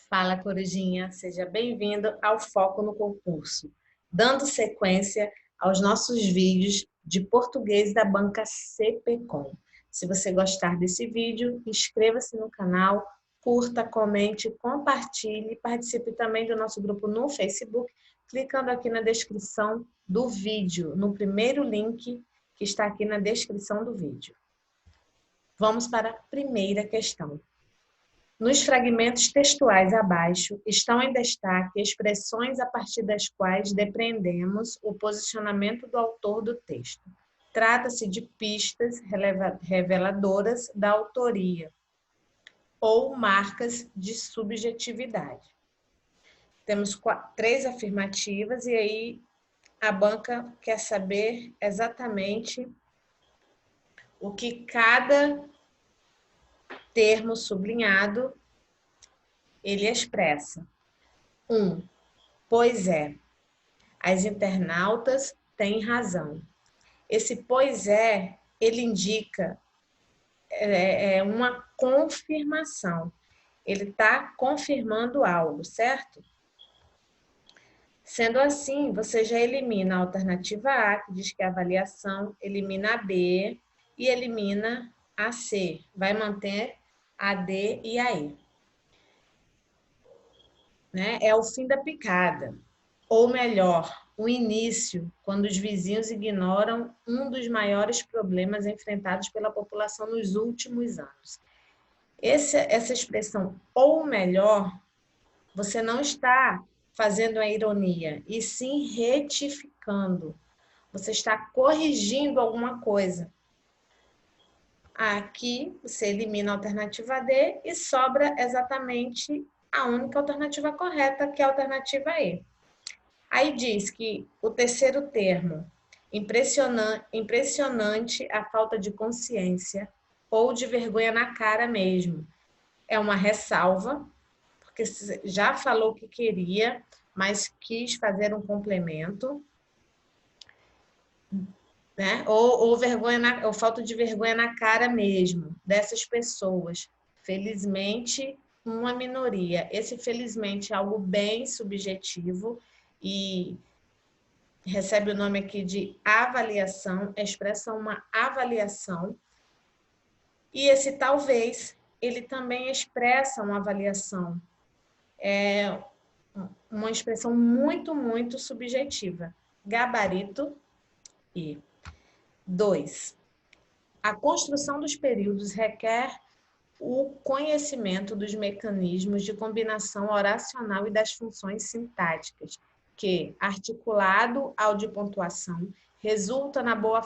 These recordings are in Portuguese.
Fala, Corujinha, seja bem-vindo ao Foco no Concurso, dando sequência aos nossos vídeos de português da banca CPCom. Se você gostar desse vídeo, inscreva-se no canal, curta, comente, compartilhe e participe também do nosso grupo no Facebook, clicando aqui na descrição do vídeo, no primeiro link que está aqui na descrição do vídeo. Vamos para a primeira questão. Nos fragmentos textuais abaixo, estão em destaque expressões a partir das quais depreendemos o posicionamento do autor do texto. Trata-se de pistas reveladoras da autoria ou marcas de subjetividade. Temos 3 afirmativas e aí a banca quer saber exatamente o que cada termo sublinhado ele expressa. 1. Pois é. As internautas têm razão. Esse pois é, ele indica uma confirmação. Ele está confirmando algo, certo? Sendo assim, você já elimina a alternativa A, que diz que é a avaliação, elimina a B e elimina a C. Vai manter a D e a E. Né? É o fim da picada. Ou melhor, o início, quando os vizinhos ignoram um dos maiores problemas enfrentados pela população nos últimos anos. Essa expressão, ou melhor, você não está fazendo a ironia, e sim retificando. Você está corrigindo alguma coisa. Aqui, você elimina a alternativa D e sobra exatamente a única alternativa correta, que é a alternativa E. Aí diz que o terceiro termo, impressionante a falta de consciência ou de vergonha na cara mesmo. É uma ressalva, porque já falou o que queria, mas quis fazer um complemento. Né? Ou falta de vergonha na cara mesmo dessas pessoas. Felizmente, uma minoria. Esse felizmente é algo bem subjetivo e recebe o nome aqui de avaliação, expressa uma avaliação. E esse talvez, ele também expressa uma avaliação. É uma expressão muito, muito subjetiva. Gabarito e 2. A construção dos períodos requer o conhecimento dos mecanismos de combinação oracional e das funções sintáticas, que, articulado ao de pontuação, resulta na boa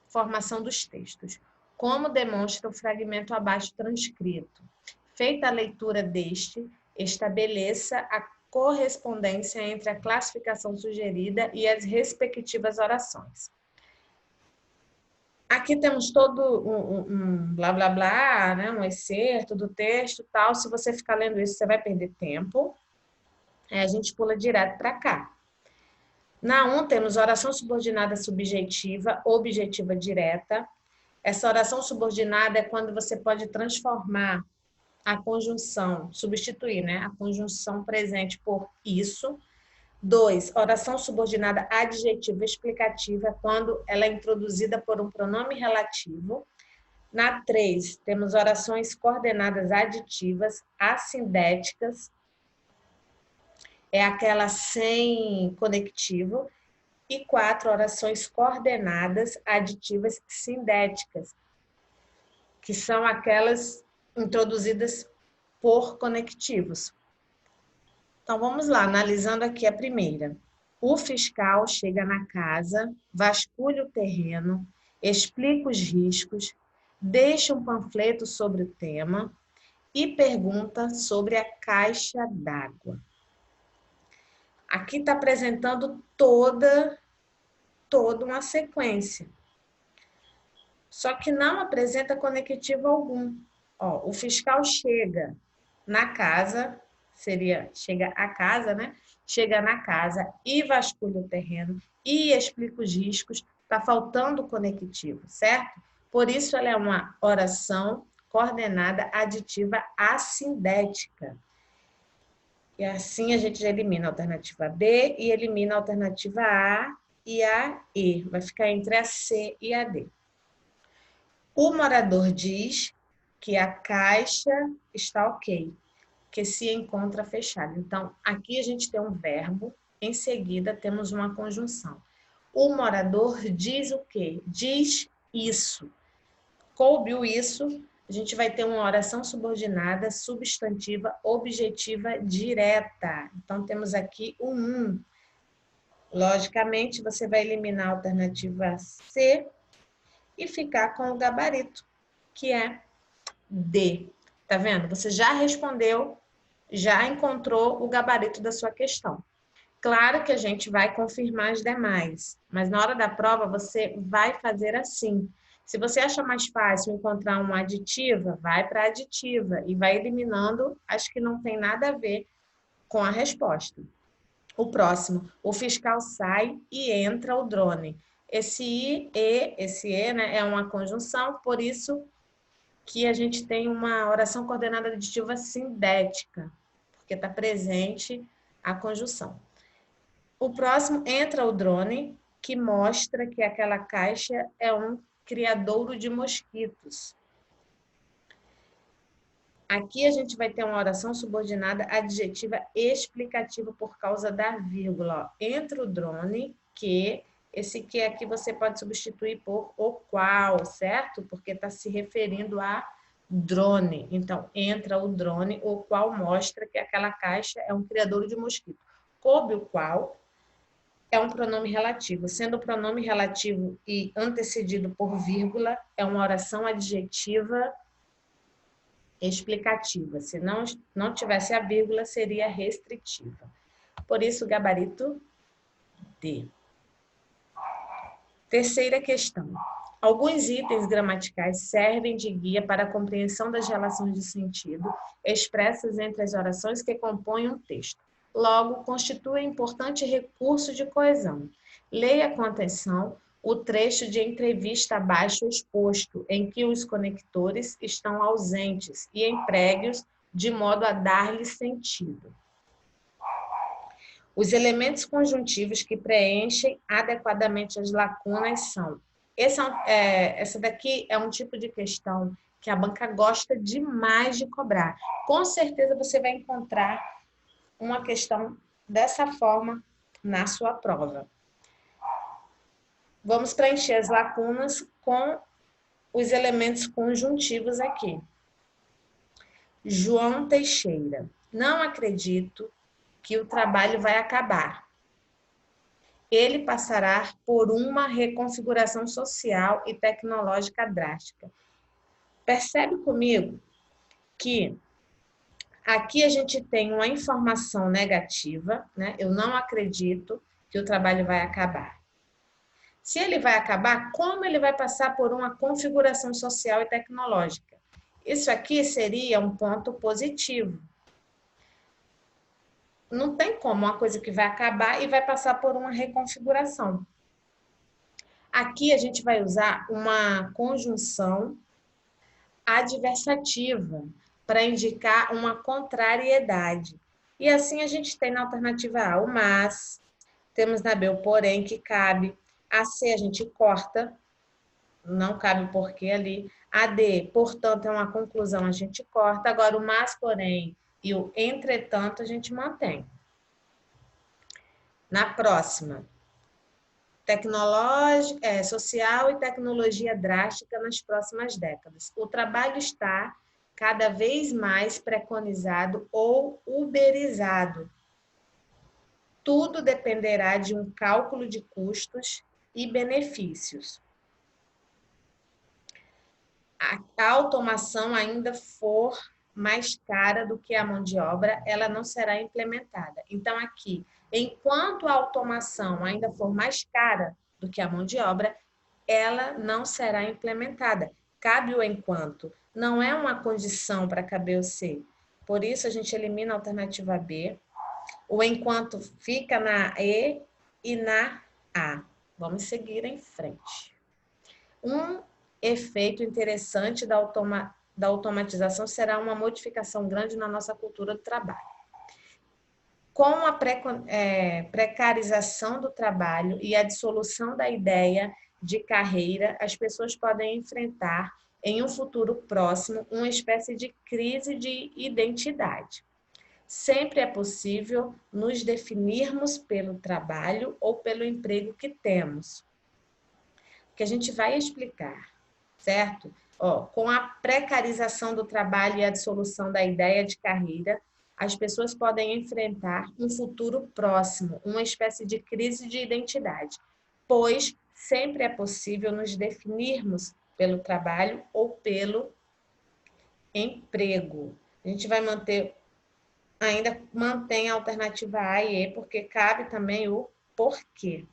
formação dos textos, como demonstra o fragmento abaixo transcrito. Feita a leitura deste, estabeleça a correspondência entre a classificação sugerida e as respectivas orações. Aqui temos todo um blá, blá, blá, né? Um excerto do texto e tal. Se você ficar lendo isso, você vai perder tempo. A gente pula direto para cá. Na 1, temos oração subordinada subjetiva, objetiva direta. Essa oração subordinada é quando você pode transformar a conjunção, substituir, né? A conjunção presente por isso. 2, oração subordinada adjetiva explicativa, quando ela é introduzida por um pronome relativo. Na 3, temos orações coordenadas aditivas, assindéticas, é aquela sem conectivo. E 4, orações coordenadas aditivas sindéticas, que são aquelas introduzidas por conectivos. Então, vamos lá, analisando aqui a primeira. O fiscal chega na casa, vasculha o terreno, explica os riscos, deixa um panfleto sobre o tema e pergunta sobre a caixa d'água. Aqui está apresentando toda uma sequência. Só que não apresenta conectivo algum. Ó, o fiscal chega na casa, chega à casa, né? Chega na casa e vasculha o terreno e explica os riscos. Está faltando conectivo, certo? Por isso, ela é uma oração coordenada aditiva assindética. E assim a gente já elimina a alternativa B e elimina a alternativa A e a E. Vai ficar entre a C e a D. O morador diz que a caixa está ok, que se encontra fechada. Então, aqui a gente tem um verbo, em seguida temos uma conjunção. O morador diz o quê? Diz isso. Coube o isso, a gente vai ter uma oração subordinada, substantiva, objetiva, direta. Então, temos aqui o Logicamente, você vai eliminar a alternativa C e ficar com o gabarito, que é D. Tá vendo? Você já respondeu, já encontrou o gabarito da sua questão. Claro que a gente vai confirmar as demais, mas na hora da prova você vai fazer assim. Se você acha mais fácil encontrar uma aditiva, vai para a aditiva e vai eliminando as que não tem nada a ver com a resposta. O próximo, o fiscal sai e entra o drone. Esse E, né, é uma conjunção, por isso que a gente tem uma oração coordenada aditiva sindética, porque está presente a conjunção. O próximo, entra o drone, que mostra que aquela caixa é um criadouro de mosquitos. Aqui a gente vai ter uma oração subordinada adjetiva explicativa por causa da vírgula. Ó. Entra o drone, que esse que aqui você pode substituir por o qual, certo? Porque está se referindo a drone. Então, entra o drone, o qual mostra que aquela caixa é um criadouro de mosquito. Coube o qual é um pronome relativo. Sendo o pronome relativo e antecedido por vírgula, é uma oração adjetiva explicativa. Se não tivesse a vírgula, seria restritiva. Por isso, gabarito D. Terceira questão. Alguns itens gramaticais servem de guia para a compreensão das relações de sentido expressas entre as orações que compõem um texto. Logo, constituem importante recurso de coesão. Leia com atenção o trecho de entrevista abaixo exposto, em que os conectores estão ausentes, e empregue-os de modo a dar-lhe sentido. Os elementos conjuntivos que preenchem adequadamente as lacunas são... Essa daqui é um tipo de questão que a banca gosta demais de cobrar. Com certeza você vai encontrar uma questão dessa forma na sua prova. Vamos preencher as lacunas com os elementos conjuntivos aqui. João Teixeira. Não acredito que o trabalho vai acabar. Ele passará por uma reconfiguração social e tecnológica drástica. Percebe comigo que aqui a gente tem uma informação negativa, né? Eu não acredito que o trabalho vai acabar. Se ele vai acabar, como ele vai passar por uma configuração social e tecnológica? Isso aqui seria um ponto positivo. Não tem como uma coisa que vai acabar e vai passar por uma reconfiguração. Aqui a gente vai usar uma conjunção adversativa para indicar uma contrariedade. E assim a gente tem na alternativa A o mas, temos na B o porém que cabe, a C a gente corta, não cabe o porquê ali, a D, portanto, é uma conclusão, a gente corta, agora o mas, porém e o entretanto a gente mantém. Na próxima, social e tecnologia drástica nas próximas décadas. O trabalho está cada vez mais preconizado ou uberizado. Tudo dependerá de um cálculo de custos e benefícios. A automação ainda for mais cara do que a mão de obra, ela não será implementada. Então, aqui, enquanto a automação ainda for mais cara do que a mão de obra, ela não será implementada. Cabe o enquanto. Não é uma condição para caber o C. Por isso, a gente elimina a alternativa B. O enquanto fica na E e na A. Vamos seguir em frente. Um efeito interessante da automatização será uma modificação grande na nossa cultura do trabalho. Com a precarização do trabalho e a dissolução da ideia de carreira, as pessoas podem enfrentar, em um futuro próximo, uma espécie de crise de identidade. Sempre é possível nos definirmos pelo trabalho ou pelo emprego que temos. Que a gente vai explicar, certo? Com a precarização do trabalho e a dissolução da ideia de carreira, as pessoas podem enfrentar um futuro próximo, uma espécie de crise de identidade, pois sempre é possível nos definirmos pelo trabalho ou pelo emprego. A gente vai ainda mantém a alternativa A e E, porque cabe também o porquê.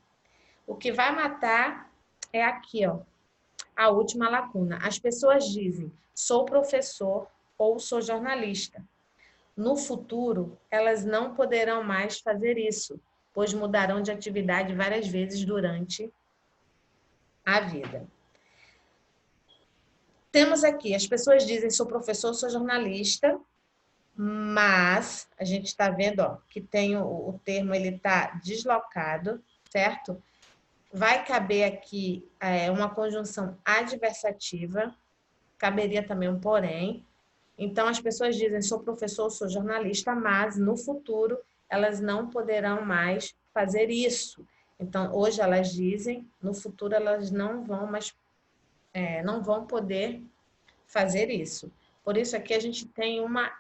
O que vai matar é aqui, a última lacuna. As pessoas dizem, sou professor ou sou jornalista. No futuro, elas não poderão mais fazer isso, pois mudarão de atividade várias vezes durante a vida. Temos aqui, as pessoas dizem, sou professor, sou jornalista, mas a gente está vendo que tem o termo, ele está deslocado, certo? Vai caber aqui uma conjunção adversativa, caberia também um porém. Então, as pessoas dizem, sou professor, sou jornalista, mas no futuro elas não poderão mais fazer isso. Então, hoje elas dizem, no futuro elas não vão mais, não vão poder fazer isso. Por isso aqui a gente tem uma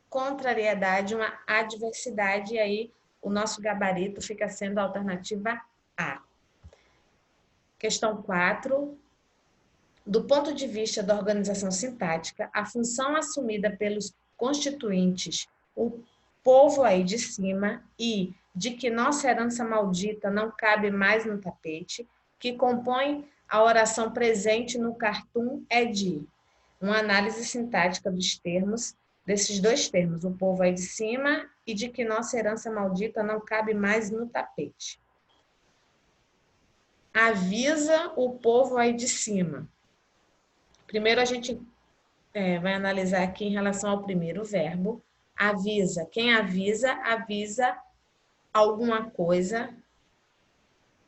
contrariedade, uma adversidade, e aí o nosso gabarito fica sendo a alternativa A. Questão 4. Do ponto de vista da organização sintática, a função assumida pelos constituintes, o povo aí de cima, e de que nossa herança maldita não cabe mais no tapete, que compõe a oração presente no cartoon, é de uma análise sintática dos termos, desses dois termos, o povo aí de cima e de que nossa herança maldita não cabe mais no tapete. Avisa o povo aí de cima. Primeiro, a gente vai analisar aqui em relação ao primeiro verbo. Avisa. Quem avisa, avisa alguma coisa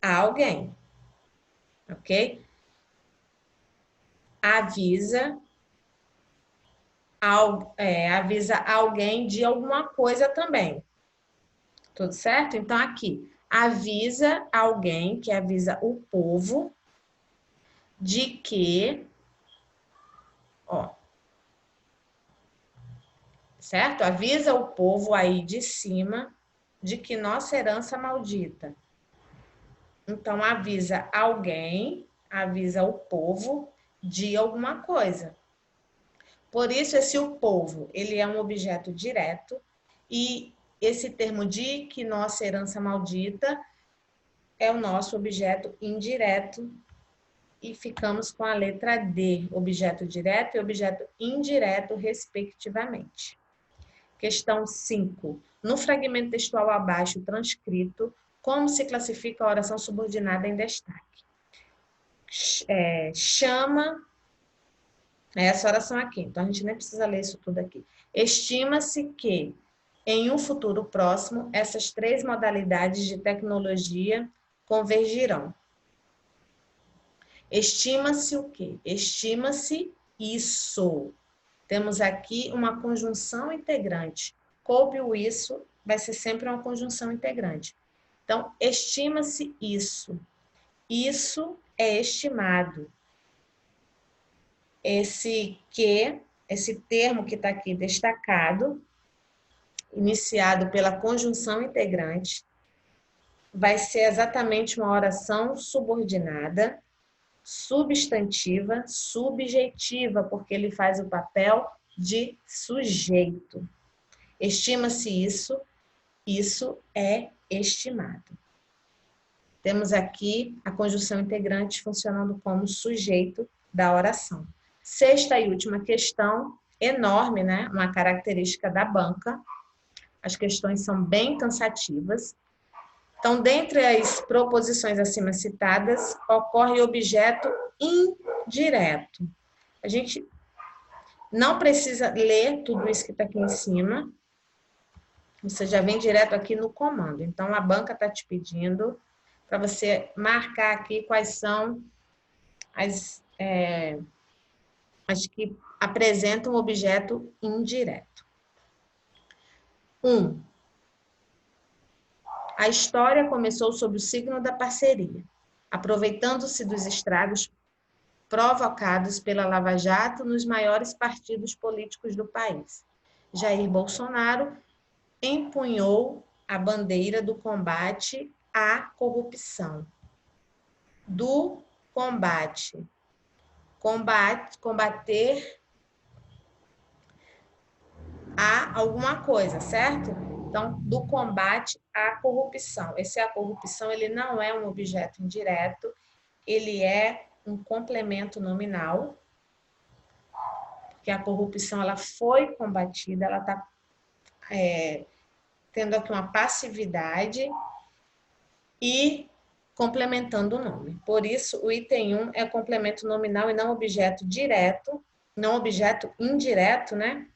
a alguém. Ok? Avisa, avisa alguém de alguma coisa também. Tudo certo? Então, aqui, avisa alguém, que avisa o povo, de que, certo? Avisa o povo aí de cima de que nossa herança maldita. Então, avisa alguém, avisa o povo de alguma coisa. Por isso, esse o povo, ele é um objeto direto, e esse termo de que nossa herança maldita é o nosso objeto indireto, e ficamos com a letra D, objeto direto e objeto indireto, respectivamente. Questão 5. No fragmento textual abaixo transcrito, como se classifica a oração subordinada em destaque? Chama, essa oração aqui, então a gente nem precisa ler isso tudo aqui. Estima-se que, em um futuro próximo, essas três modalidades de tecnologia convergirão. Estima-se o quê? Estima-se isso. Temos aqui uma conjunção integrante. Coube o isso, vai ser sempre uma conjunção integrante. Então, estima-se isso. Isso é estimado. Esse termo que está aqui destacado, iniciado pela conjunção integrante, vai ser exatamente uma oração subordinada, substantiva, subjetiva, porque ele faz o papel de sujeito. Estima-se isso, isso é estimado. Temos aqui a conjunção integrante funcionando como sujeito da oração. Sexta e última questão, enorme, né? Uma característica da banca. As questões são bem cansativas. Então, dentre as proposições acima citadas, ocorre objeto indireto. A gente não precisa ler tudo isso que está aqui em cima, Você já vem direto aqui no comando. Então, a banca está te pedindo para você marcar aqui quais são as que apresentam objeto indireto. 1. A história começou sob o signo da parceria, aproveitando-se dos estragos provocados pela Lava Jato nos maiores partidos políticos do país. Jair Bolsonaro empunhou a bandeira do combate à corrupção. Do combate. Combater a alguma coisa, certo? Então, do combate à corrupção. Esse a corrupção, ele não é um objeto indireto, ele é um complemento nominal, porque a corrupção ela foi combatida, ela está tendo aqui uma passividade e complementando o nome. Por isso, o item 1 é complemento nominal e não objeto direto, não objeto indireto, né?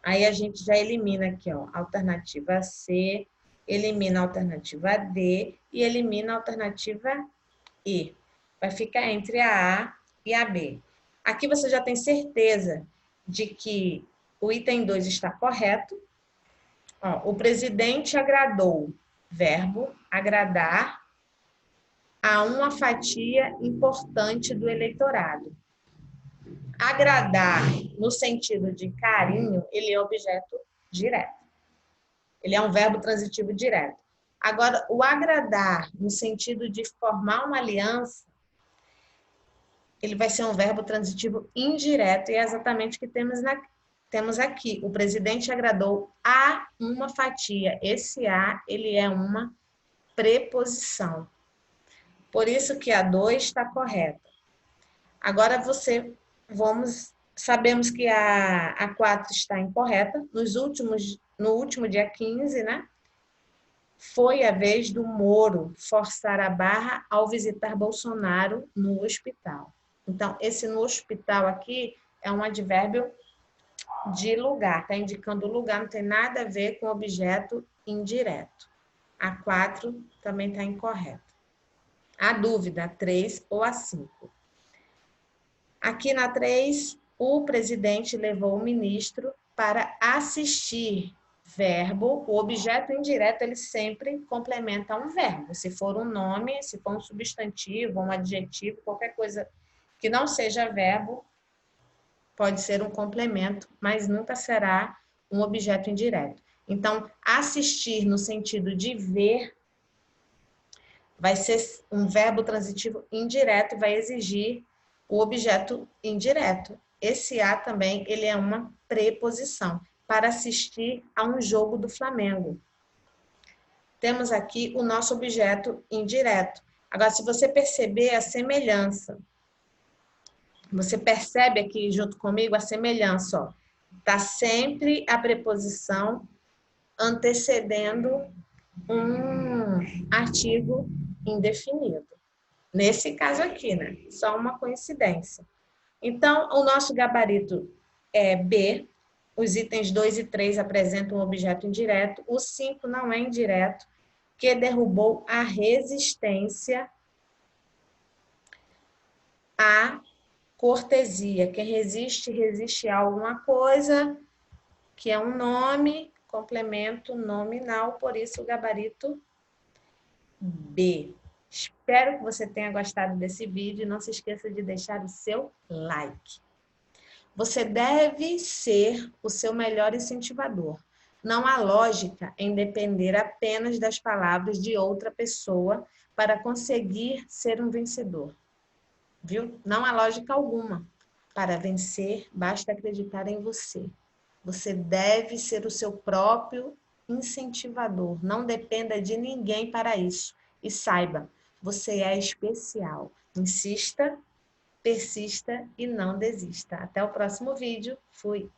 Aí a gente já elimina aqui, ó, alternativa C, elimina a alternativa D e elimina a alternativa E. Vai ficar entre a A e a B. Aqui você já tem certeza de que o item 2 está correto. Ó, o presidente agradou, verbo agradar a uma fatia importante do eleitorado. Agradar, no sentido de carinho, ele é objeto direto. Ele é um verbo transitivo direto. Agora, o agradar, no sentido de formar uma aliança, ele vai ser um verbo transitivo indireto, e é exatamente o que temos aqui. O presidente agradou a uma fatia. Esse a, ele é uma preposição. Por isso que a 2 está correta. Agora sabemos que a 4 está incorreta. No último dia 15, né? Foi a vez do Moro forçar a barra ao visitar Bolsonaro no hospital. Então, esse no hospital aqui é um advérbio de lugar, está indicando o lugar, não tem nada a ver com objeto indireto. A 4 também está incorreta. A dúvida, a 3 ou a 5. Aqui na 3, o presidente levou o ministro para assistir. Verbo, o objeto indireto, ele sempre complementa um verbo. Se for um nome, se for um substantivo, um adjetivo, qualquer coisa que não seja verbo, pode ser um complemento, mas nunca será um objeto indireto. Então, assistir no sentido de ver vai ser um verbo transitivo indireto e vai exigir o objeto indireto. Esse a também, ele é uma preposição para assistir a um jogo do Flamengo. Temos aqui o nosso objeto indireto. Agora, se você perceber a semelhança, você percebe aqui junto comigo a semelhança, ó. Tá sempre a preposição antecedendo um artigo indefinido. Nesse caso aqui, né? Só uma coincidência. Então, o nosso gabarito é B. Os itens 2 e 3 apresentam um objeto indireto. O 5 não é indireto, que derrubou a resistência à cortesia. Quem resiste, resiste a alguma coisa, que é um nome, complemento nominal, por isso o gabarito B. Espero que você tenha gostado desse vídeo e não se esqueça de deixar o seu like. Você deve ser o seu melhor incentivador. Não há lógica em depender apenas das palavras de outra pessoa para conseguir ser um vencedor. Viu? Não há lógica alguma. Para vencer, basta acreditar em você. Você deve ser o seu próprio incentivador. Não dependa de ninguém para isso. E saiba, você é especial. Insista, persista e não desista. Até o próximo vídeo. Fui!